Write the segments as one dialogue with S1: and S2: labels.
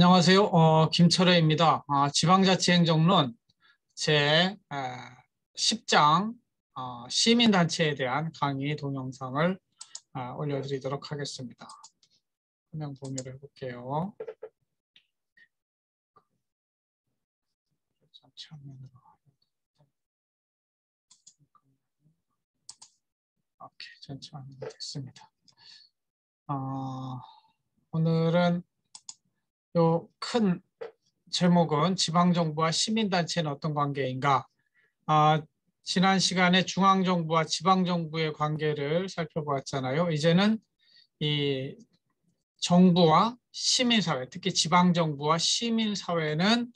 S1: 안녕하세요. 김철회입니다. 지방자치행정론 제 10장 시민단체에 대한 강의 동영상을 올려드리도록 하겠습니다. 화면 공유를 해볼게요. 전체 화면이 됐습니다. 오늘은 요 큰 제목은 지방정부와 시민단체는 어떤 관계인가? 지난 시간에 중앙정부와 지방정부의 관계를 살펴보았잖아요. 이제는 이 정부와 시민사회, 특히 지방정부와 시민사회는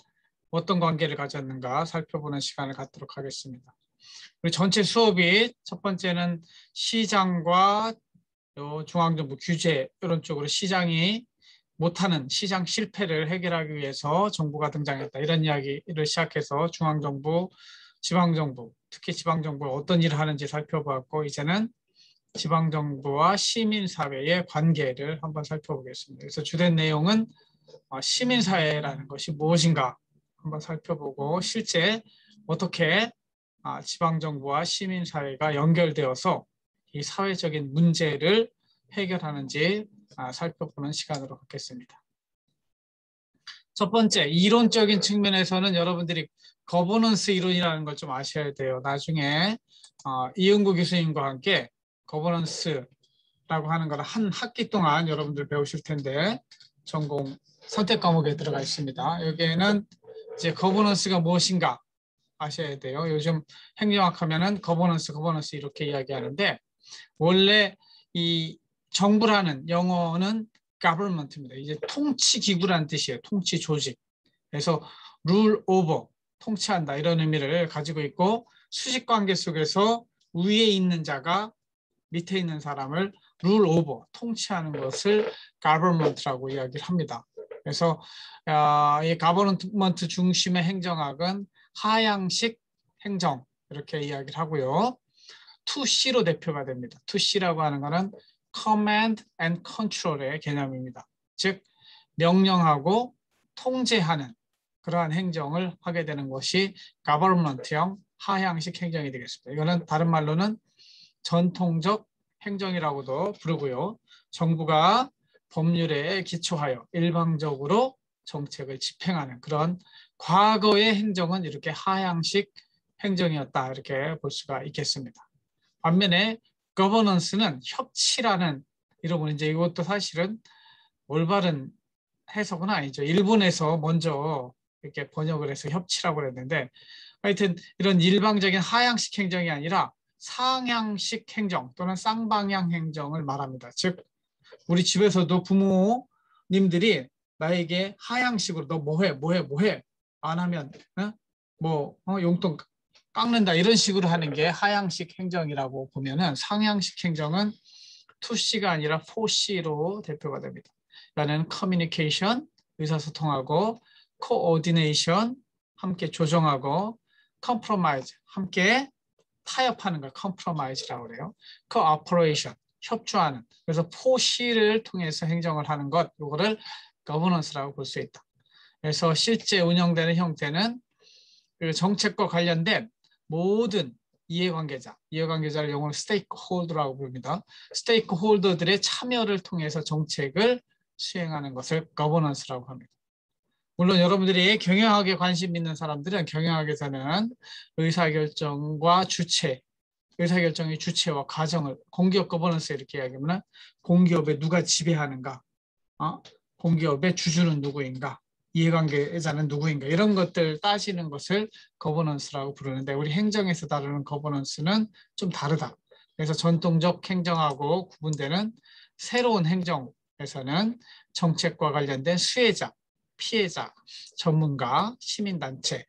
S1: 어떤 관계를 가졌는가 살펴보는 시간을 갖도록 하겠습니다. 우리 전체 수업이 첫 번째는 시장과 중앙정부 규제 이런 쪽으로 시장이 못하는 시장 실패를 해결하기 위해서 정부가 등장했다. 이런 이야기를 시작해서 중앙정부, 지방정부, 특히 지방정부가 어떤 일을 하는지 살펴보았고 이제는 지방정부와 시민사회의 관계를 한번 살펴보겠습니다. 그래서 주된 내용은 시민사회라는 것이 무엇인가 한번 살펴보고 실제 어떻게 지방정부와 시민사회가 연결되어서 이 사회적인 문제를 해결하는지 살펴보는 시간으로 갖겠습니다. 첫 번째, 이론적인 측면에서는 여러분들이 거버넌스 이론이라는 걸 좀 아셔야 돼요. 나중에 이은구 교수님과 함께 거버넌스라고 하는 걸 한 학기 동안 여러분들 배우실 텐데 전공 선택 과목에 들어가 있습니다. 여기에는 이제 거버넌스가 무엇인가 아셔야 돼요. 요즘 행정학 하면은 거버넌스 이렇게 이야기하는데 원래 이 정부라는 영어는 government입니다. 이제 통치 기구라는 뜻이에요. 통치 조직. 그래서 rule over, 통치한다 이런 의미를 가지고 있고 수직 관계 속에서 위에 있는 자가 밑에 있는 사람을 rule over, 통치하는 것을 government라고 이야기를 합니다. 그래서 이 government 중심의 행정학은 하향식 행정 이렇게 이야기를 하고요. 2C로 대표가 됩니다. 2C라고 하는 것은 Command and Control의 개념입니다. 즉 명령하고 통제하는 그러한 행정을 하게 되는 것이 Government형 하향식 행정이 되겠습니다. 이거는 다른 말로는 전통적 행정이라고도 부르고요. 정부가 법률에 기초하여 일방적으로 정책을 집행하는 그런 과거의 행정은 이렇게 하향식 행정이었다 이렇게 볼 수가 있겠습니다. 반면에 거버넌스는 협치라는 이름은 이제 이것도 사실은 올바른 해석은 아니죠. 일본에서 먼저 이렇게 번역을 해서 협치라고 그랬는데 하여튼 이런 일방적인 하향식 행정이 아니라 상향식 행정 또는 쌍방향 행정을 말합니다. 즉 우리 집에서도 부모님들이 나에게 하향식으로 너 뭐해 안 하면 용돈 깎는다 이런 식으로 하는 게 하향식 행정이라고 보면은 상향식 행정은 2C가 아니라 4C로 대표가 됩니다. 이거는 커뮤니케이션, 의사소통하고 코오디네이션, 함께 조정하고 컴프로마이즈, 함께 타협하는 걸 컴프로마이즈라고 그래요. 코오퍼레이션, 협조하는. 그래서 4C를 통해서 행정을 하는 것, 이거를 거버넌스라고 볼 수 있다. 그래서 실제 운영되는 형태는 그 정책과 관련된 모든 이해관계자를 영어로 스테이크홀더라고 부릅니다. 스테이크홀더들의 참여를 통해서 정책을 수행하는 것을 거버넌스라고 합니다. 물론 여러분들이 경영학에 관심 있는 사람들은 경영학에서는 의사결정과 의사결정의 주체와 과정을 공기업 거버넌스 이렇게 이야기하면 공기업에 누가 지배하는가, 공기업의 주주는 누구인가, 이해관계자는 누구인가 이런 것들 따지는 것을 거버넌스라고 부르는데 우리 행정에서 다루는 거버넌스는 좀 다르다. 그래서 전통적 행정하고 구분되는 새로운 행정에서는 정책과 관련된 수혜자, 피해자, 전문가, 시민단체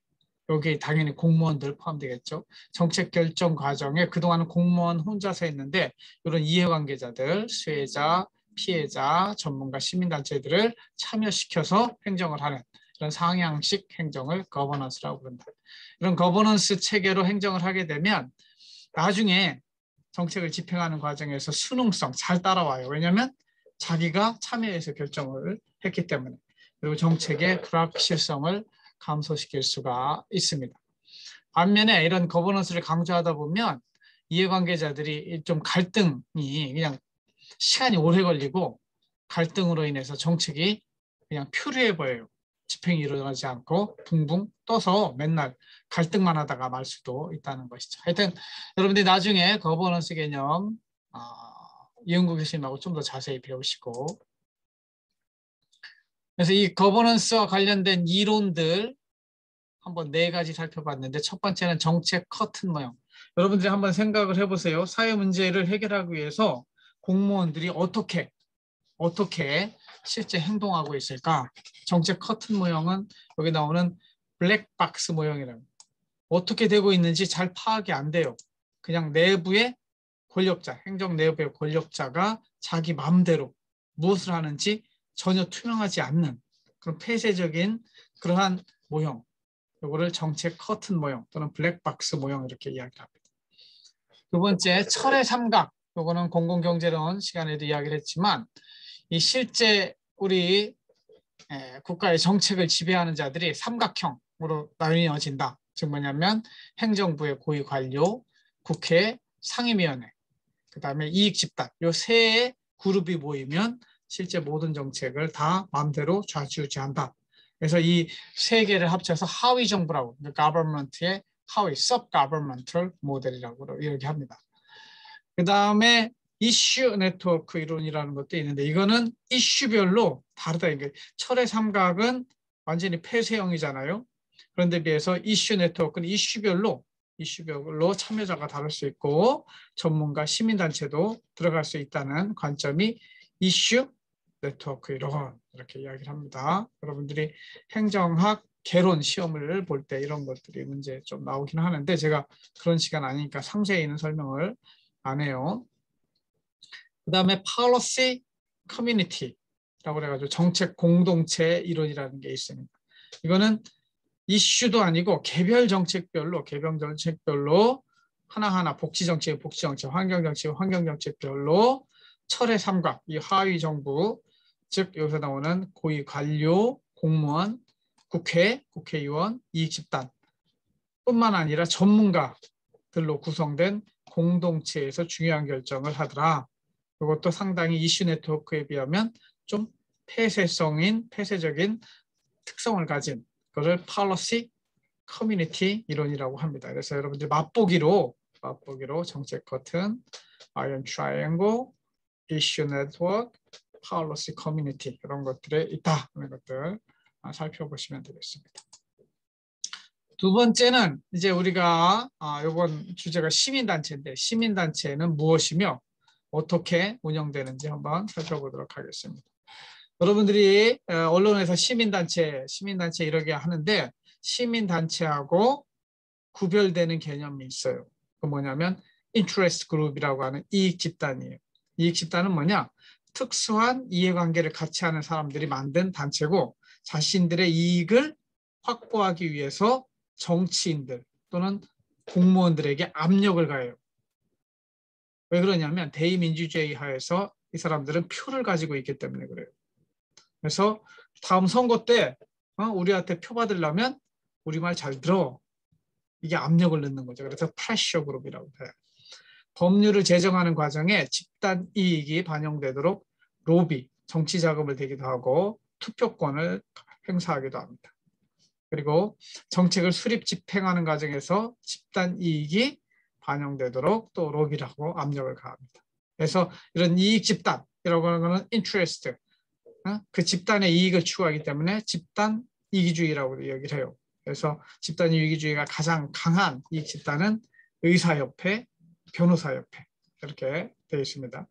S1: 여기 당연히 공무원들 포함되겠죠. 정책 결정 과정에 그동안은 공무원 혼자서 했는데 이런 이해관계자들, 수혜자, 피해자, 전문가, 시민단체들을 참여시켜서 행정을 하는 이런 상향식 행정을 거버넌스라고 부른다. 이런 거버넌스 체계로 행정을 하게 되면 나중에 정책을 집행하는 과정에서 수능성 잘 따라와요. 왜냐하면 자기가 참여해서 결정을 했기 때문에. 그리고 정책의 불확실성을 감소시킬 수가 있습니다. 반면에 이런 거버넌스를 강조하다 보면 이해관계자들이 좀 갈등이 그냥 시간이 오래 걸리고 갈등으로 인해서 정책이 그냥 표류해 보여요. 집행이 일어나지 않고 붕붕 떠서 맨날 갈등만 하다가 말 수도 있다는 것이죠. 하여튼 여러분들이 나중에 거버넌스 개념 이은구 교수님하고 좀 더 자세히 배우시고, 그래서 이 거버넌스와 관련된 이론들 한번 4가지 살펴봤는데, 첫 번째는 정책 커튼 모형. 여러분들이 한번 생각을 해보세요. 사회 문제를 해결하기 위해서 공무원들이 어떻게 실제 행동하고 있을까? 정책 커튼 모형은 여기 나오는 블랙박스 모형이라고, 어떻게 되고 있는지 잘 파악이 안 돼요. 그냥 내부의 권력자, 행정 내부의 권력자가 자기 마음대로 무엇을 하는지 전혀 투명하지 않는 그런 폐쇄적인 그러한 모형, 이거를 정책 커튼 모형 또는 블랙박스 모형 이렇게 이야기합니다. 두 번째, 철의 삼각. 이거는 공공경제론 시간에도 이야기를 했지만, 이 실제 우리 국가의 정책을 지배하는 자들이 삼각형으로 나뉘어진다. 즉 뭐냐면 행정부의 고위 관료, 국회, 상임위원회, 그 다음에 이익집단, 이 세 그룹이 모이면 실제 모든 정책을 다 마음대로 좌지우지한다. 그래서 이 세 개를 합쳐서 하위 정부라고, government의 하위, sub-governmental 모델이라고 이렇게 합니다. 그 다음에 이슈 네트워크 이론이라는 것도 있는데, 이거는 이슈별로 다르다. 이게 철의 삼각은 완전히 폐쇄형이잖아요. 그런데 비해서 이슈 네트워크는 이슈별로 참여자가 다를 수 있고 전문가, 시민단체도 들어갈 수 있다는 관점이 이슈 네트워크 이론, 이렇게 이야기를 합니다. 여러분들이 행정학 개론 시험을 볼 때 이런 것들이 문제 좀 나오긴 하는데, 제가 그런 시간 아니니까 상세히는 설명을 안 해요. 그 다음에 policy community라고 해가지고 정책 공동체 이론이라는 게 있습니다. 이거는 이슈도 아니고 개별 정책별로 하나하나 복지정책, 환경정책별로 철의 삼각, 이 하위 정부, 즉 여기서 나오는 고위 관료, 공무원, 국회, 국회의원, 이익집단 뿐만 아니라 전문가들로 구성된 공동체에서 중요한 결정을 하더라. 이것도 상당히 이슈 네트워크에 비하면 좀 폐쇄적인 특성을 가진 그것을 policy community 이론이라고 합니다. 그래서 여러분들 맛보기로 정책 커튼, iron triangle, issue network, policy community 이런 것들에 있다 하는 것들 살펴보시면 되겠습니다. 두 번째는 이제 우리가 이번 주제가 시민단체인데, 시민단체는 무엇이며 어떻게 운영되는지 한번 살펴보도록 하겠습니다. 여러분들이 언론에서 시민단체 이렇게 하는데, 시민단체하고 구별되는 개념이 있어요. 그 뭐냐면 interest group이라고 하는 이익집단이에요. 이익집단은 뭐냐? 특수한 이해관계를 같이 하는 사람들이 만든 단체고, 자신들의 이익을 확보하기 위해서 정치인들 또는 공무원들에게 압력을 가해요. 왜 그러냐면 대의민주주의 하에서 이 사람들은 표를 가지고 있기 때문에 그래요. 그래서 다음 선거 때 우리한테 표 받으려면 우리 말 잘 들어. 이게 압력을 넣는 거죠. 그래서 프레셔 그룹이라고 해요. 법률을 제정하는 과정에 집단 이익이 반영되도록 로비, 정치 자금을 대기도 하고 투표권을 행사하기도 합니다. 그리고 정책을 수립 집행하는 과정에서 집단 이익이 반영되도록 또 로비를 하고 압력을 가합니다. 그래서 이런 이익 집단이라고 하는 것은 interest, 그 집단의 이익을 추구하기 때문에 집단 이기주의라고 얘기를 해요. 그래서 집단 이기주의가 가장 강한 이익 집단은 의사협회, 변호사협회 이렇게 되어 있습니다.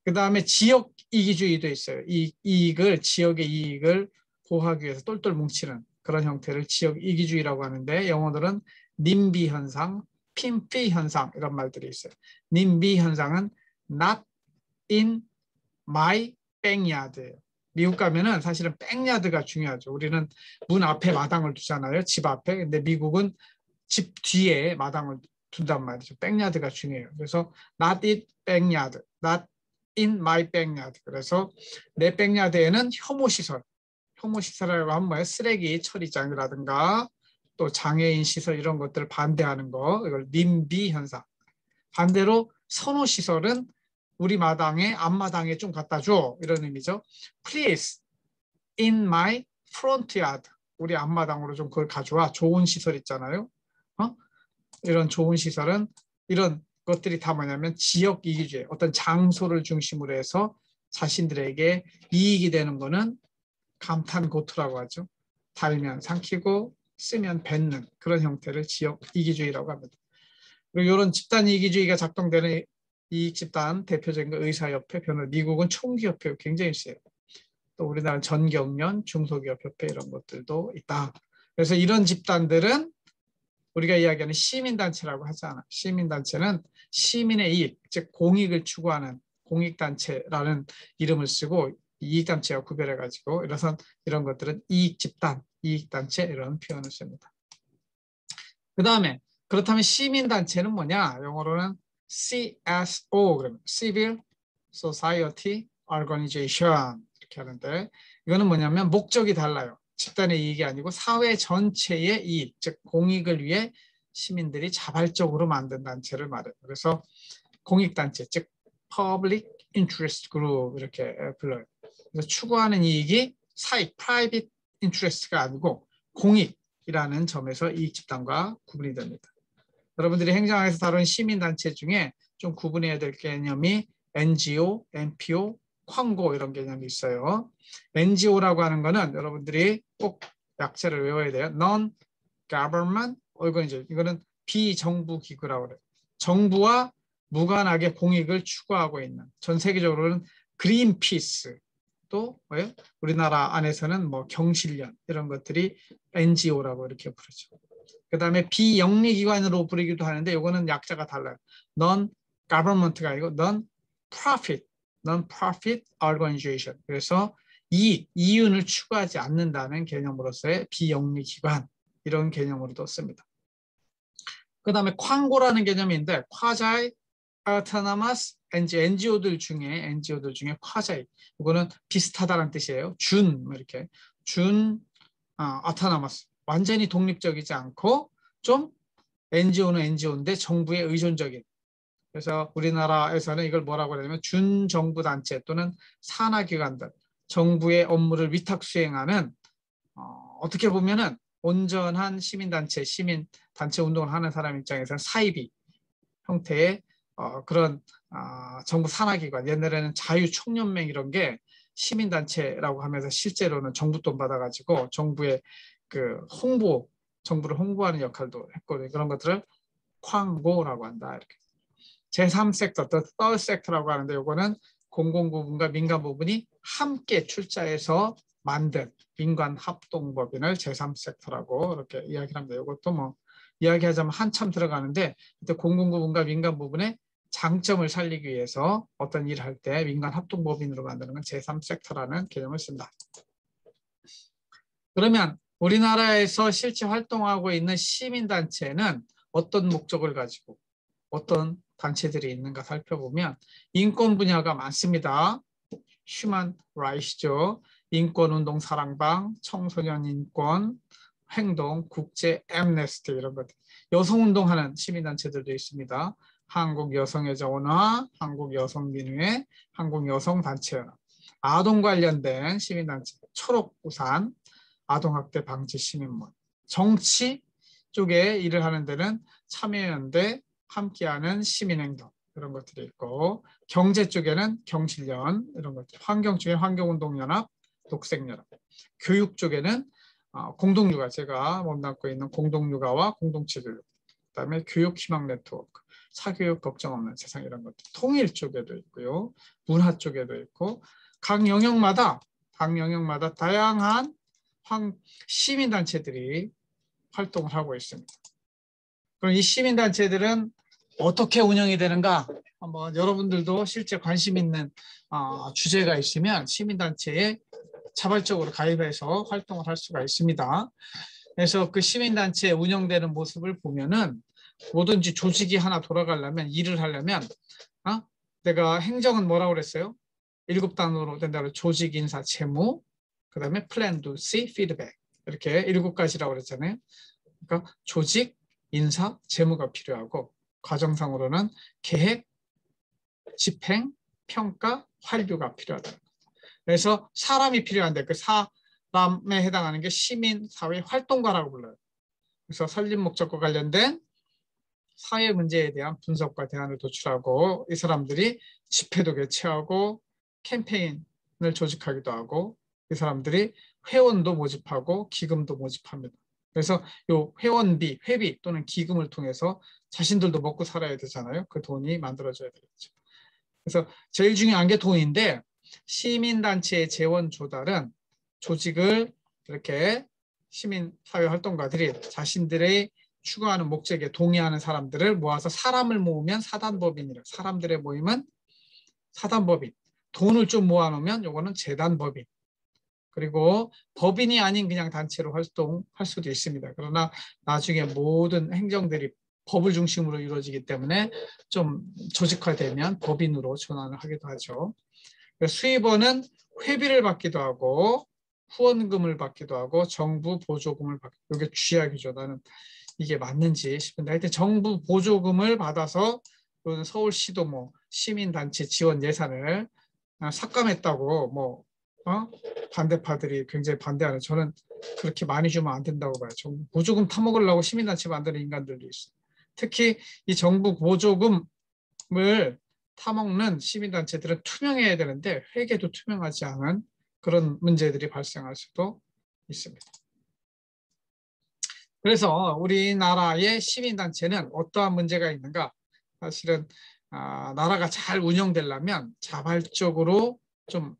S1: 그 다음에 지역 이기주의도 있어요. 지역의 이익을 보호하기 위해서 똘똘 뭉치는 그런 형태를 지역 이기주의라고 하는데, 영어로는 님비 현상, 핀피 현상 이런 말들이 있어요. 님비 현상은 not in my backyard예요. 미국 가면은 사실은 백야드가 중요하죠. 우리는 문 앞에 마당을 두잖아요. 집 앞에. 근데 미국은 집 뒤에 마당을 둔단 말이죠. 백야드가 중요해요. 그래서 not in backyard, not in my backyard. 그래서 내 백야드에는 혐오시설, 혐오 시설이라고 하면 뭐예요? 쓰레기 처리장이라든가 또 장애인 시설 이런 것들을 반대하는 거, 이걸 님비 현상. 반대로 선호 시설은 우리 마당에 앞마당에 좀 갖다 줘, 이런 의미죠. Please in my front yard. 우리 앞마당으로 좀 그걸 가져와. 좋은 시설 있잖아요. 이런 좋은 시설은 이런 것들이 다 뭐냐면 지역 이기주의, 어떤 장소를 중심으로 해서 자신들에게 이익이 되는 거는 감탄고투라고 하죠. 달면 삼키고 쓰면 뱉는 그런 형태를 지역 이기주의라고 합니다. 그리고 이런 집단 이기주의가 작동되는 이익 집단 대표적인 거 의사협회, 변호사, 미국은 총기협회 굉장히 세요. 또 우리나라는 전경련, 중소기업협회 이런 것들도 있다. 그래서 이런 집단들은 우리가 이야기하는 시민단체라고 하잖아. 시민단체는 시민의 이익, 즉 공익을 추구하는 공익단체라는 이름을 쓰고 이익단체와 구별해가지고 이런 것들은 이익집단, 이익단체 이런 표현을 씁니다. 그 다음에 그렇다면 시민단체는 뭐냐? 영어로는 CSO, 그러면 Civil Society Organization 이렇게 하는데 이거는 뭐냐면 목적이 달라요. 집단의 이익이 아니고 사회 전체의 이익, 즉 공익을 위해 시민들이 자발적으로 만든 단체를 말해요. 그래서 공익단체, 즉 Public Interest Group 이렇게 불러요. 그래서 추구하는 이익이 사익, Private Interest가 아니고 공익이라는 점에서 이익 집단과 구분이 됩니다. 여러분들이 행정학에서 다룬 시민단체 중에 좀 구분해야 될 개념이 NGO, NPO, 광고 이런 개념이 있어요. NGO라고 하는 거는 여러분들이 꼭 약자를 외워야 돼요. Non-Government Organization. 이거는 비정부 기구라고 그래요. 정부와 무관하게 공익을 추구하고 있는 전 세계적으로는 그린피스 또 뭐예요? 우리나라 안에서는 뭐 경실련 이런 것들이 NGO라고 이렇게 부르죠. 그 다음에 비영리기관으로 부르기도 하는데 이거는 약자가 달라요. Non-government가 아니고 Non-profit organization. 그래서 이윤을 추구하지 않는다는 개념으로서의 비영리기관 이런 개념으로도 씁니다. 그 다음에 쾅고라는 개념인데 Quasi Autonomous NGO들 중에 콰자이 이거는 비슷하다는 뜻이에요. 이렇게 autonomous 완전히 독립적이지 않고 좀 NGO는 NGO인데 정부에 의존적인. 그래서 우리나라에서는 이걸 뭐라고 하냐면 준정부 단체 또는 산하기관들 정부의 업무를 위탁 수행하는 어떻게 보면은 온전한 시민단체 운동을 하는 사람 입장에서는 사이비 형태의 그런 정부 산하기관 옛날에는 자유총연맹 이런 게 시민단체라고 하면서 실제로는 정부 돈 받아가지고 정부의 그 정부를 홍보하는 역할도 했거든요. 그런 것들을 쾅고라고 한다. 이렇게. 제3섹터, third sector라고 하는데 이거는 공공부문과 민간부문이 함께 출자해서 만든 민관합동법인을 제3섹터라고 이렇게 이야기를 합니다. 이것도 뭐 이야기하자면 한참 들어가는데 공공부문과 민간부문의 장점을 살리기 위해서 어떤 일을 할 때 민간합동법인으로 만드는 건 제3섹터라는 개념을 쓴다. 그러면 우리나라에서 실제 활동하고 있는 시민단체는 어떤 목적을 가지고 어떤 단체들이 있는가 살펴보면 인권 분야가 많습니다. 휴먼 라이트죠. 인권운동 사랑방, 청소년 인권, 행동, 국제 엠네스티 이런 것들. 여성운동하는 시민단체들도 있습니다. 한국여성여자원화, 한국여성민회, 한국여성단체연합. 아동 관련된 시민단체, 초록우산, 아동학대 방지 시민모임. 정치 쪽에 일을 하는 데는 참여연대, 함께하는 시민행동 이런 것들이 있고 경제 쪽에는 경실련 이런 것들, 환경 쪽에 환경운동연합, 녹색연합, 교육 쪽에는 공동육아 제가 몸담고 있는 공동육아와 공동체교육, 그다음에 교육희망 네트워크, 사교육 걱정 없는 세상 이런 것들, 통일 쪽에도 있고요, 문화 쪽에도 있고 각 영역마다 다양한 시민단체들이 활동을 하고 있습니다. 그럼 이 시민단체들은 어떻게 운영이 되는가? 한번 여러분들도 실제 관심 있는 주제가 있으면 시민단체에 자발적으로 가입해서 활동을 할 수가 있습니다. 그래서 그 시민단체 운영되는 모습을 보면은 뭐든지 조직이 하나 돌아가려면 일을 하려면 내가 행정은 뭐라고 그랬어요? 7단으로 된다고 조직, 인사, 재무, 그 다음에 plan, do, see, feedback. 이렇게 7가지라고 그랬잖아요. 그러니까 조직, 인사, 재무가 필요하고 과정상으로는 계획, 집행, 평가, 활류가 필요하다. 그래서 사람이 필요한데 그 사람에 해당하는 게 시민, 사회 활동가라고 불러요. 그래서 설립 목적과 관련된 사회 문제에 대한 분석과 대안을 도출하고 이 사람들이 집회도 개최하고 캠페인을 조직하기도 하고 이 사람들이 회원도 모집하고 기금도 모집합니다. 그래서 이 회원비, 회비 또는 기금을 통해서 자신들도 먹고 살아야 되잖아요. 그 돈이 만들어져야 되겠죠. 그래서 제일 중요한 게 돈인데 시민단체의 재원 조달은 조직을 이렇게 시민사회활동가들이 자신들의 추구하는 목적에 동의하는 사람들을 모아서 사람을 모으면 사단법인이라 사람들의 모임은 사단법인, 돈을 좀 모아놓으면 이거는 재단법인, 그리고 법인이 아닌 그냥 단체로 활동할 수도 있습니다. 그러나 나중에 모든 행정들이 법을 중심으로 이루어지기 때문에 좀 조직화되면 법인으로 전환을 하기도 하죠. 수입원은 회비를 받기도 하고 후원금을 받기도 하고 정부 보조금을 받기도 하고 이게 쥐약이죠. 나는 이게 맞는지 싶은데 하여튼 정부 보조금을 받아서 서울시도 뭐 시민단체 지원 예산을 삭감했다고 뭐 반대파들이 굉장히 반대하는 저는 그렇게 많이 주면 안 된다고 봐요. 정부 보조금 타먹으려고 시민단체 만드는 인간들도 있어요. 특히 이 정부 보조금을 타먹는 시민단체들은 투명해야 되는데 회계도 투명하지 않은 그런 문제들이 발생할 수도 있습니다. 그래서 우리나라의 시민단체는 어떠한 문제가 있는가? 사실은 나라가 잘 운영되려면 자발적으로 좀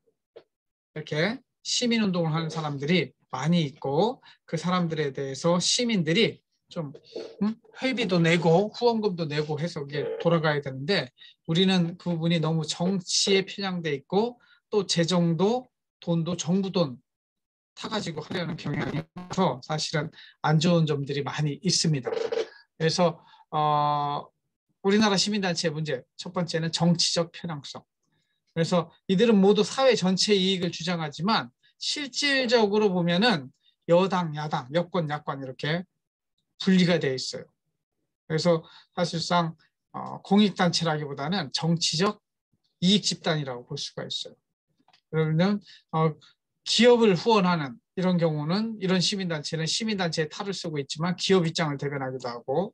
S1: 이렇게 시민운동을 하는 사람들이 많이 있고 그 사람들에 대해서 시민들이 좀 회비도 내고 후원금도 내고 해서 이게 돌아가야 되는데 우리는 그 부분이 너무 정치에 편향돼 있고 또 재정도 돈도 정부 돈 타가지고 하려는 경향이 있어서 사실은 안 좋은 점들이 많이 있습니다. 그래서 우리나라 시민단체의 문제 첫 번째는 정치적 편향성. 그래서 이들은 모두 사회 전체 이익을 주장하지만 실질적으로 보면은 여당, 야당, 여권, 야권 이렇게 분리가 되어 있어요. 그래서 사실상 공익단체라기보다는 정치적 이익 집단이라고 볼 수가 있어요. 그러면 기업을 후원하는 이런 경우는 이런 시민단체는 시민단체에 탈을 쓰고 있지만 기업 입장을 대변하기도 하고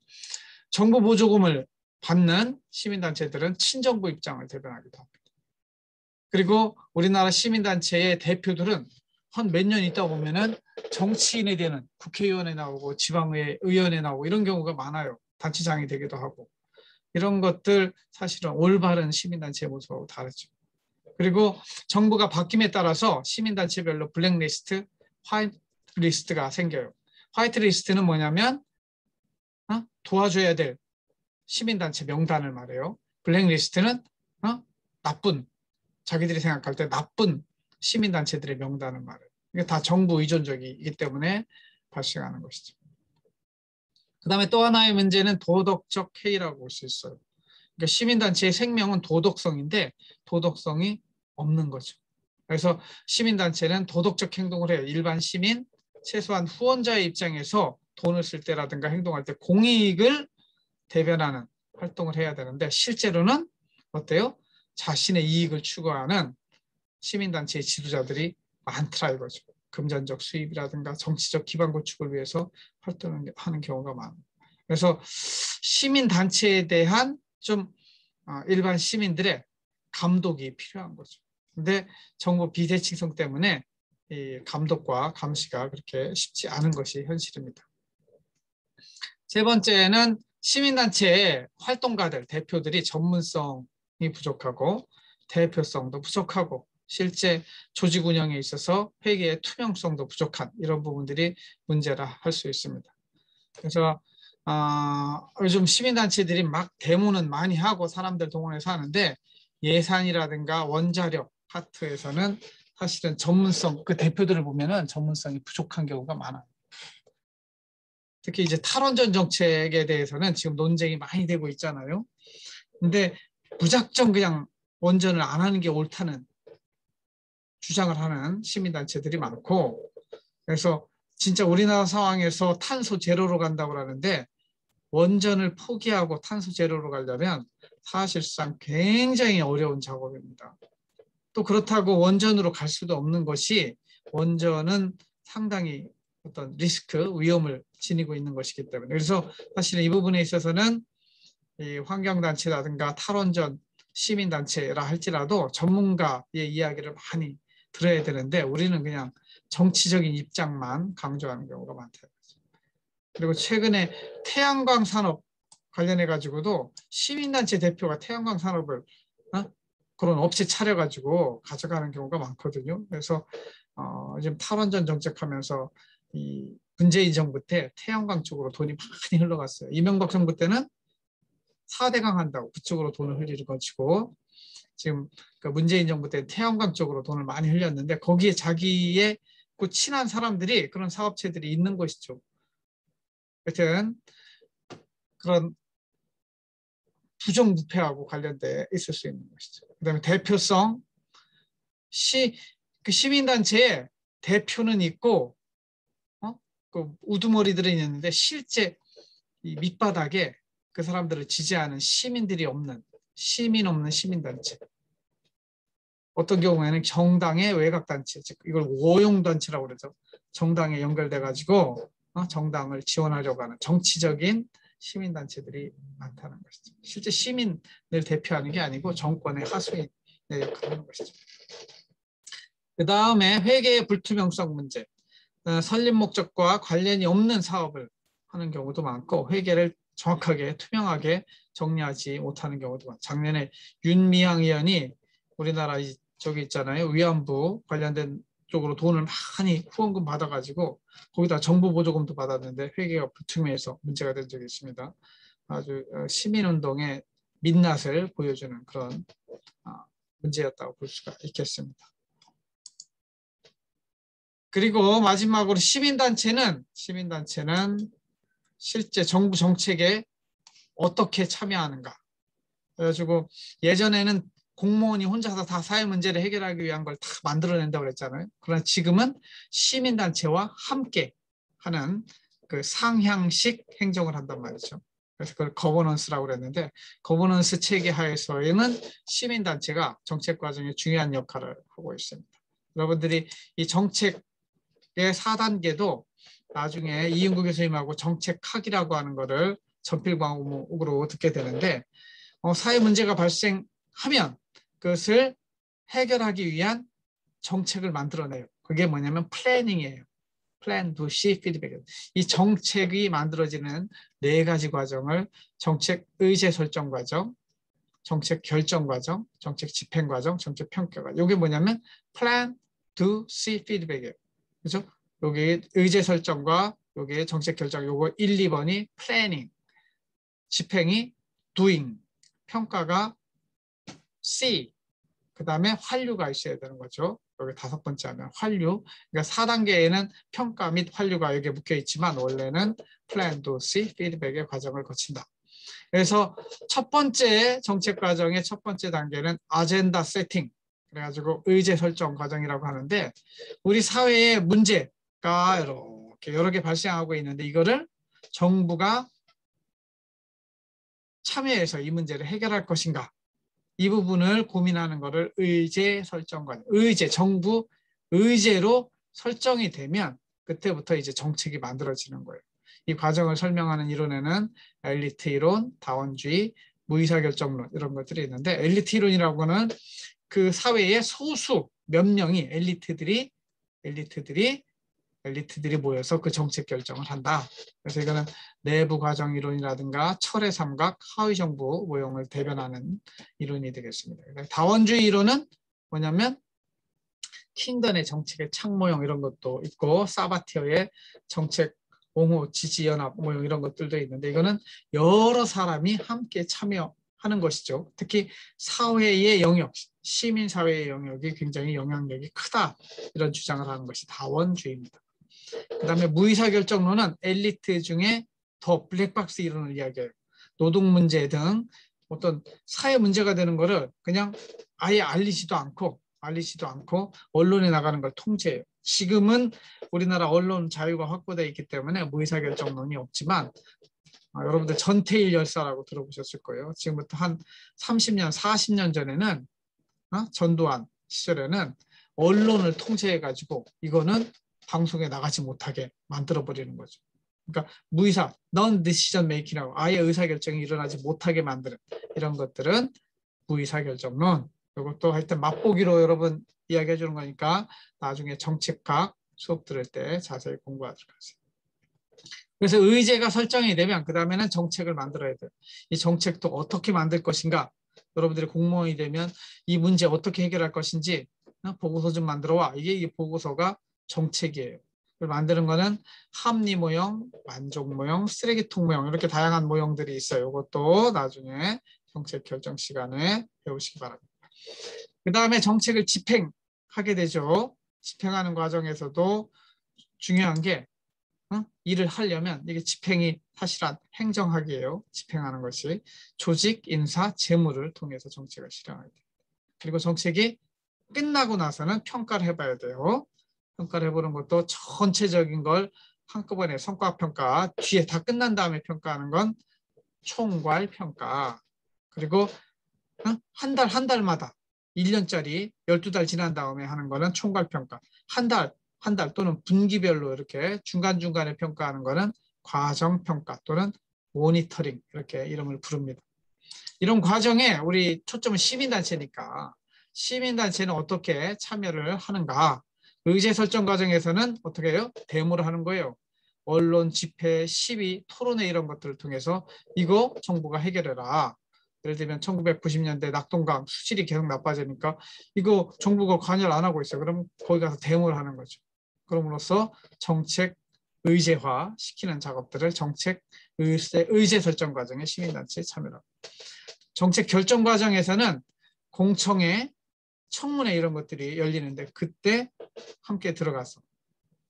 S1: 정부 보조금을 받는 시민단체들은 친정부 입장을 대변하기도 합니다. 그리고 우리나라 시민단체의 대표들은 한 몇 년 있다 보면은 정치인이 되는 국회의원에 나오고 지방의회 의원에 나오고 이런 경우가 많아요. 단체장이 되기도 하고 이런 것들 사실은 올바른 시민단체의 모습하고 다르죠. 그리고 정부가 바뀜에 따라서 시민단체별로 블랙리스트, 화이트리스트가 생겨요. 화이트리스트는 뭐냐면 도와줘야 될 시민단체 명단을 말해요. 블랙리스트는 나쁜, 자기들이 생각할 때 나쁜 시민단체들의 명단을 말해요. 이게 다 정부 의존적이기 때문에 발생하는 것이죠. 그 다음에 또 하나의 문제는 도덕적 해이라고 볼 수 있어요. 그러니까 시민단체의 생명은 도덕성인데 도덕성이 없는 거죠. 그래서 시민단체는 도덕적 행동을 해요. 일반 시민, 최소한 후원자의 입장에서 돈을 쓸 때라든가 행동할 때 공익을 대변하는 활동을 해야 되는데 실제로는 어때요? 자신의 이익을 추구하는 시민단체의 지도자들이 많더라 이거죠. 금전적 수입이라든가 정치적 기반 구축을 위해서 활동하는 경우가 많아요. 그래서 시민단체에 대한 좀 일반 시민들의 감독이 필요한 거죠. 근데 정부 비대칭성 때문에 이 감독과 감시가 그렇게 쉽지 않은 것이 현실입니다. 세 번째는 시민단체의 활동가들, 대표들이 전문성이 부족하고 대표성도 부족하고 실제 조직 운영에 있어서 회계의 투명성도 부족한 이런 부분들이 문제라 할 수 있습니다. 그래서 요즘 시민단체들이 막 데모는 많이 하고 사람들 동원해서 하는데 예산이라든가 원자력 파트에서는 사실은 전문성, 그 대표들을 보면은 전문성이 부족한 경우가 많아요. 특히 이제 탈원전 정책에 대해서는 지금 논쟁이 많이 되고 있잖아요. 근데 무작정 그냥 원전을 안 하는 게 옳다는 주장을 하는 시민단체들이 많고, 그래서 진짜 우리나라 상황에서 탄소 제로로 간다고 하는데 원전을 포기하고 탄소 제로로 가려면 사실상 굉장히 어려운 작업입니다. 또 그렇다고 원전으로 갈 수도 없는 것이 원전은 상당히 어떤 리스크, 위험을 지니고 있는 것이기 때문에 그래서 사실 이 부분에 있어서는 이 환경단체라든가 탈원전 시민단체라 할지라도 전문가의 이야기를 많이 들어야 되는데 우리는 그냥 정치적인 입장만 강조하는 경우가 많다. 그리고 최근에 태양광 산업 관련해 가지고도 시민단체 대표가 태양광 산업을 그런 업체 차려가지고 가져가는 경우가 많거든요. 그래서 지금 탈원전 정책하면서 이 문재인 정부 때 태양광 쪽으로 돈이 많이 흘러갔어요. 이명박 정부 때는 4대강 한다고 그쪽으로 돈을 흘리는 것이고 지금 그 문재인 정부 때 태양광 쪽으로 돈을 많이 흘렸는데 거기에 자기의 그 친한 사람들이 그런 사업체들이 있는 것이죠. 하여튼 그런 부정부패하고 관련돼 있을 수 있는 것이죠. 그다음에 대표성, 그 시민단체에 대표는 있고 그 우두머리들은 있는데 실제 이 밑바닥에 그 사람들을 지지하는 시민들이 없는 시민 없는 시민단체. 어떤 경우에는 정당의 외곽단체, 즉 이걸 오용단체라고 그러죠. 정당에 연결돼 가지고 정당을 지원하려고 하는 정치적인 시민단체들이 많다는 것이죠. 실제 시민을 대표하는 게 아니고 정권의 하수인에 역할하는 것이죠. 그 다음에 회계의 불투명성 문제. 설립 목적과 관련이 없는 사업을 하는 경우도 많고 회계를 정확하게 투명하게 정리하지 못하는 경우도 많고 작년에 윤미향 의원이 우리나라 저기 있잖아요. 위안부 관련된 쪽으로 돈을 많이 후원금 받아가지고 거기다 정부 보조금도 받았는데 회계가 불투명해서 문제가 된 적이 있습니다. 아주 시민운동의 민낯을 보여주는 그런 문제였다고 볼 수가 있겠습니다. 그리고 마지막으로 시민단체는 실제 정부 정책에 어떻게 참여하는가. 그래가지고 예전에는 공무원이 혼자서 다 사회 문제를 해결하기 위한 걸 다 만들어낸다고 그랬잖아요. 그러나 지금은 시민단체와 함께 하는 그 상향식 행정을 한단 말이죠. 그래서 그걸 거버넌스라고 그랬는데 거버넌스 체계 하에서는 시민단체가 정책 과정에 중요한 역할을 하고 있습니다. 여러분들이 이 정책의 4단계도 나중에 이윤구 교수님하고 정책학이라고 하는 거를 전필과목으로 듣게 되는데 사회 문제가 발생하면 그것을 해결하기 위한 정책을 만들어내요. 그게 뭐냐면 플래닝이에요. 플랜, 도, 시, 피드백. 이 정책이 만들어지는 4가지 과정을 정책 의제 설정 과정, 정책 결정 과정, 정책 집행 과정, 정책 평가 과정. 이게 뭐냐면 플랜, 도, 시, 피드백이에요. 그렇죠? 여기 의제 설정과 여기 정책 결정 요거 1, 2번이 플래닝, 집행이 doing, 평가가 C, 그 다음에 환류가 있어야 되는 거죠. 여기 5번째 하면 환류. 그러니까 4단계에는 평가 및 환류가 여기에 묶여 있지만 원래는 플랜, 도, C, 피드백의 과정을 거친다. 그래서 첫 번째 정책 과정의 첫 번째 단계는 아젠다 세팅. 그래가지고 의제 설정 과정이라고 하는데 우리 사회의 문제가 이렇게 여러 개 발생하고 있는데 이거를 정부가 참여해서 이 문제를 해결할 것인가. 이 부분을 고민하는 것을 의제 설정 과정. 의제, 정부 의제로 설정이 되면 그때부터 이제 정책이 만들어지는 거예요. 이 과정을 설명하는 이론에는 엘리트 이론, 다원주의, 무의사결정론 이런 것들이 있는데 엘리트 이론이라고는 그 사회의 소수 몇 명이 엘리트들이 모여서 그 정책 결정을 한다. 그래서 이거는 내부 과정 이론이라든가 철의 삼각, 하위 정부 모형을 대변하는 이론이 되겠습니다. 다원주의 이론은 뭐냐면 킹던의 정책의 창 모형 이런 것도 있고 사바티어의 정책 옹호 지지 연합 모형 이런 것들도 있는데 이거는 여러 사람이 함께 참여하는 것이죠. 특히 사회의 영역, 시민사회의 영역이 굉장히 영향력이 크다. 이런 주장을 하는 것이 다원주의입니다. 그 다음에 무의사결정론은 엘리트 중에 더 블랙박스 이론을 이야기해요. 노동 문제 등 어떤 사회 문제가 되는 거를 그냥 아예 알리지도 않고 알리지도 않고 언론에 나가는 걸 통제해요. 지금은 우리나라 언론 자유가 확보되어 있기 때문에 무의사결정론이 없지만 여러분들 전태일 열사라고 들어보셨을 거예요. 지금부터 한 30년, 40년 전에는 전두환 시절에는 언론을 통제해가지고 이거는 방송에 나가지 못하게 만들어버리는 거죠. 그러니까 무의사, non-decision making이라고 아예 의사결정이 일어나지 못하게 만드는 이런 것들은 무의사결정론. 이것도 하여튼 맛보기로 여러분 이야기해 주는 거니까 나중에 정책학 수업 들을 때 자세히 공부하도록 하세요. 그래서 의제가 설정이 되면 그 다음에는 정책을 만들어야 돼요. 이 정책도 어떻게 만들 것인가. 여러분들이 공무원이 되면 이 문제 어떻게 해결할 것인지 보고서 좀 만들어 와. 이게 보고서가 정책이에요. 만드는 거는 합리 모형, 만족 모형, 쓰레기통 모형 이렇게 다양한 모형들이 있어요. 이것도 나중에 정책 결정 시간에 배우시기 바랍니다. 그 다음에 정책을 집행하게 되죠. 집행하는 과정에서도 중요한 게 일을 하려면 이게 집행이 사실은 행정학이에요. 집행하는 것이 조직, 인사, 재무를 통해서 정책을 실행하게 됩니다. 그리고 정책이 끝나고 나서는 평가를 해봐야 돼요. 평가를 해보는 것도 전체적인 걸 한꺼번에 성과평가, 뒤에 다 끝난 다음에 평가하는 건 총괄평가. 그리고 한 달마다 1년짜리 12달 지난 다음에 하는 거는 총괄평가. 한 달 또는 분기별로 이렇게 중간중간에 평가하는 거는 과정평가 또는 모니터링 이렇게 이름을 부릅니다. 이런 과정에 우리 초점은 시민단체니까 시민단체는 어떻게 참여를 하는가. 의제 설정 과정에서는 어떻게 해요? 데모를 하는 거예요. 언론, 집회, 시위, 토론회 이런 것들을 통해서 이거 정부가 해결해라. 예를 들면 1990년대 낙동강 수질이 계속 나빠지니까 이거 정부가 관여를 안 하고 있어요. 그럼 거기 가서 데모를 하는 거죠. 그럼으로써 정책 의제화 시키는 작업들을 정책 의제 설정 과정에 시민단체에 참여를 합니다. 정책 결정 과정에서는 공청회, 청문회 이런 것들이 열리는데 그때 함께 들어가서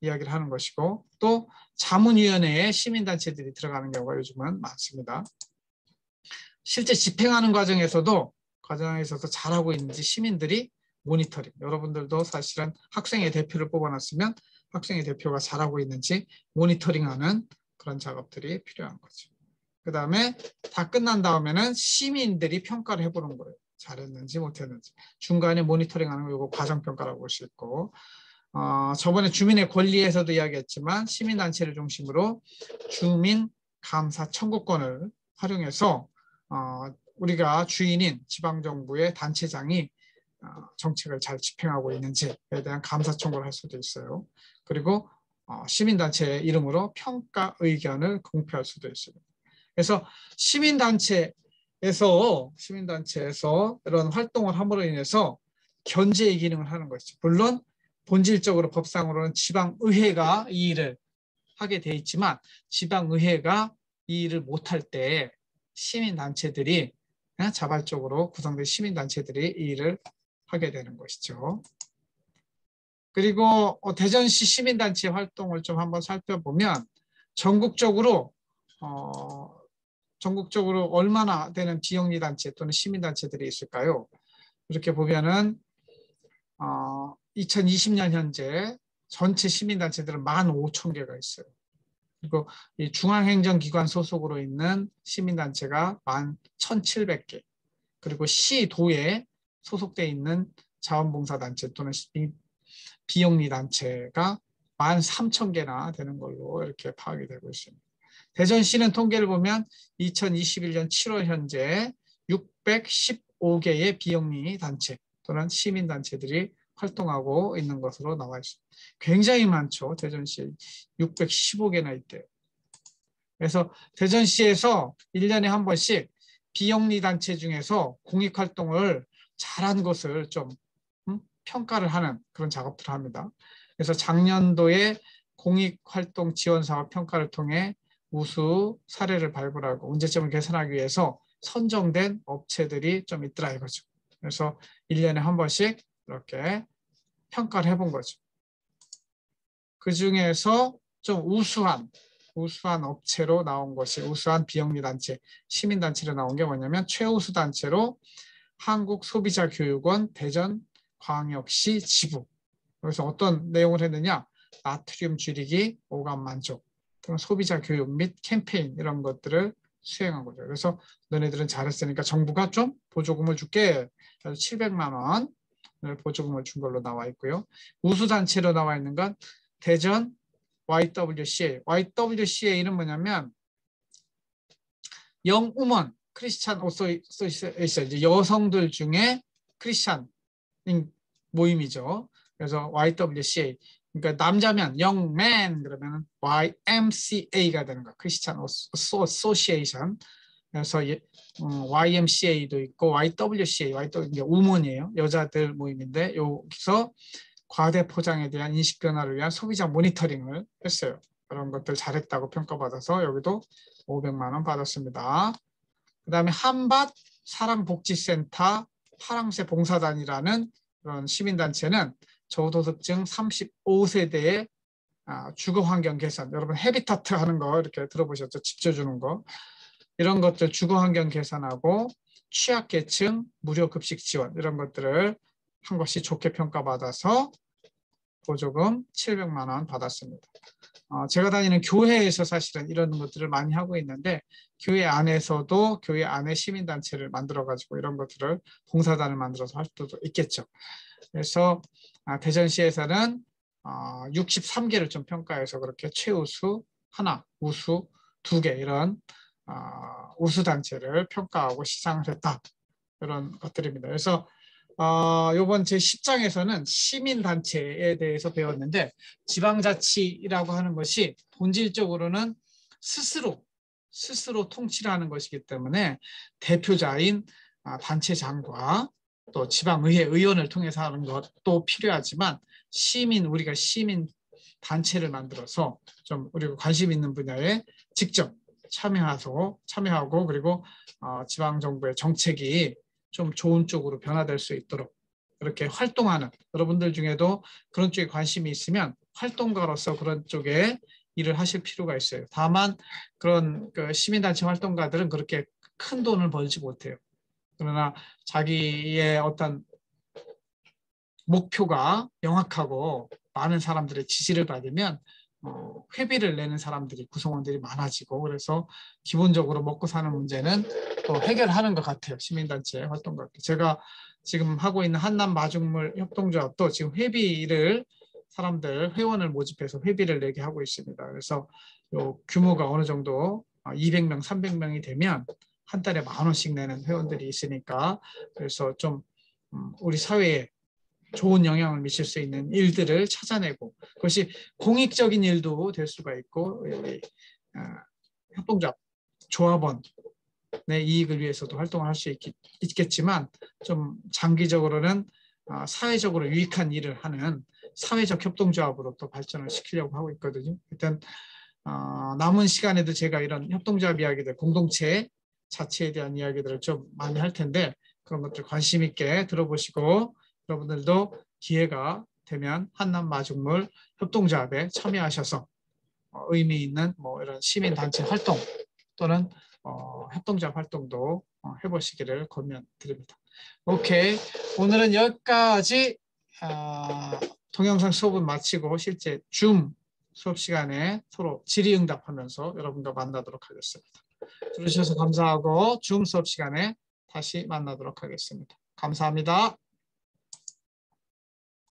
S1: 이야기를 하는 것이고 또 자문위원회에 시민단체들이 들어가는 경우가 요즘은 많습니다. 실제 집행하는 과정에서도 잘하고 있는지 시민들이 모니터링. 여러분들도 사실은 학생의 대표를 뽑아놨으면 학생의 대표가 잘하고 있는지 모니터링하는 그런 작업들이 필요한 거죠. 그 다음에 다 끝난 다음에는 시민들이 평가를 해보는 거예요. 잘했는지 못했는지. 중간에 모니터링하는 거 이거 과정평가라고 볼 수 있고 저번에 주민의 권리에서도 이야기했지만 시민단체를 중심으로 주민 감사 청구권을 활용해서 우리가 주인인 지방정부의 단체장이 정책을 잘 집행하고 있는지에 대한 감사 청구를 할 수도 있어요. 그리고 시민단체 이름으로 평가 의견을 공표할 수도 있습니다. 그래서 시민단체에서 이런 활동을 함으로 인해서 견제의 기능을 하는 것이죠. 물론 본질적으로 법상으로는 지방의회가 이 일을 하게 돼 있지만 지방의회가 이 일을 못할 때 시민단체들이 자발적으로 구성된 시민단체들이 이 일을 하게 되는 것이죠. 그리고 대전시 시민단체 활동을 좀 한번 살펴보면 전국적으로 얼마나 되는 비영리단체 또는 시민단체들이 있을까요? 이렇게 보면은 2020년 현재 전체 시민단체들은 15,000개가 있어요. 그리고 이 중앙행정기관 소속으로 있는 시민단체가 11,700개. 그리고 시, 도에 소속돼 있는 자원봉사단체 또는 비영리단체가 13,000개나 되는 걸로 이렇게 파악이 되고 있습니다. 대전시는 통계를 보면 2021년 7월 현재 615개의 비영리단체 또는 시민단체들이 활동하고 있는 것으로 나와 있습니다. 굉장히 많죠. 대전시에 615개나 있대요. 그래서 대전시에서 1년에 한 번씩 비영리단체 중에서 공익활동을 잘한 것을 좀 평가를 하는 그런 작업들을 합니다. 그래서 작년도에 공익활동 지원사업 평가를 통해 우수 사례를 발굴하고 문제점을 개선하기 위해서 선정된 업체들이 좀 있더라 이거죠. 그래서 1년에 한 번씩 이렇게 평가를 해본 거죠. 그 중에서 좀 우수한 업체로 나온 것이 우수한 비영리단체, 시민단체로 나온 게 뭐냐면 최우수 단체로 한국소비자교육원 대전 광역시 지부. 여기서 어떤 내용을 했느냐? 나트륨 줄이기, 오감 만족, 소비자 교육 및 캠페인 이런 것들을 수행한 거죠. 그래서 너네들은 잘했으니까 정부가 좀 보조금을 줄게. 700만 원을 보조금을 준 걸로 나와 있고요. 우수단체로 나와 있는 건 대전 YWCA. YWCA는 뭐냐면 영우먼 크리스찬 어소시에이션, 여성들 중에 크리스찬 모임이죠. 그래서 YWCA. 그러니까 남자면 young man 그러면 YMCA가 되는 거야. 크리스찬 어소시에이션. 그래서 YMCA도 있고 YWCA, YW 우먼이에요. 여자들 모임인데 여기서 과대 포장에 대한 인식 변화를 위한 소비자 모니터링을 했어요. 그런 것들 잘했다고 평가받아서 여기도 500만 원 받았습니다. 그다음에 한밭 사랑복지센터 파랑새 봉사단이라는 그런 시민단체는 저소득층 35세대의 주거환경 개선, 여러분 헤비타트 하는 거 이렇게 들어보셨죠? 집 지어주는 거. 이런 것들 주거환경 개선하고 취약계층 무료 급식 지원 이런 것들을 한 것이 좋게 평가받아서 보조금 700만 원 받았습니다. 제가 다니는 교회에서 사실은 이런 것들을 많이 하고 있는데 교회 안에서도 교회 안에 시민단체를 만들어가지고 이런 것들을 봉사단을 만들어서 할 수도 있겠죠. 그래서 대전시에서는 63개를 좀 평가해서 그렇게 최우수 하나, 우수 2개 이런 우수단체를 평가하고 시상을 했다. 이런 것들입니다. 그래서 이번 제10장에서는 시민단체에 대해서 배웠는데 지방자치라고 하는 것이 본질적으로는 스스로 통치를 하는 것이기 때문에 대표자인 단체장과 또 지방의회 의원을 통해서 하는 것도 필요하지만 우리가 시민 단체를 만들어서 좀 우리가 관심 있는 분야에 직접 참여하고 그리고 지방정부의 정책이 좀 좋은 쪽으로 변화될 수 있도록 그렇게 활동하는 여러분들 중에도 그런 쪽에 관심이 있으면 활동가로서 그런 쪽에 일을 하실 필요가 있어요. 다만 그런 시민단체 활동가들은 그렇게 큰 돈을 벌지 못해요. 그러나 자기의 어떤 목표가 명확하고 많은 사람들의 지지를 받으면 회비를 내는 사람들이 구성원들이 많아지고 그래서 기본적으로 먹고 사는 문제는 또 해결하는 것 같아요. 시민단체 활동가. 제가 지금 하고 있는 한남 마중물 협동조합도 지금 회비를 사람들 회원을 모집해서 회비를 내게 하고 있습니다. 그래서 요 규모가 어느 정도 200명, 300명이 되면 한 달에 10,000원씩 내는 회원들이 있으니까 그래서 좀 우리 사회에 좋은 영향을 미칠 수 있는 일들을 찾아내고 그것이 공익적인 일도 될 수가 있고 협동조합, 조합원의 이익을 위해서도 활동을 할 수 있겠지만 좀 장기적으로는 사회적으로 유익한 일을 하는 사회적 협동조합으로 또 발전을 시키려고 하고 있거든요. 일단 남은 시간에도 제가 이런 협동조합 이야기들, 공동체 자체에 대한 이야기들을 좀 많이 할 텐데 그런 것들 관심 있게 들어보시고 여러분들도 기회가 되면 한남 마중물 협동조합에 참여하셔서 의미 있는 이런 시민단체 활동 또는 협동조합 활동도 해보시기를 권면드립니다. 오케이, 오늘은 여기까지 동영상 수업은 마치고 실제 줌 수업 시간에 서로 질의응답하면서 여러분과 만나도록 하겠습니다. 들으셔서 감사하고 줌 수업 시간에 다시 만나도록 하겠습니다. 감사합니다.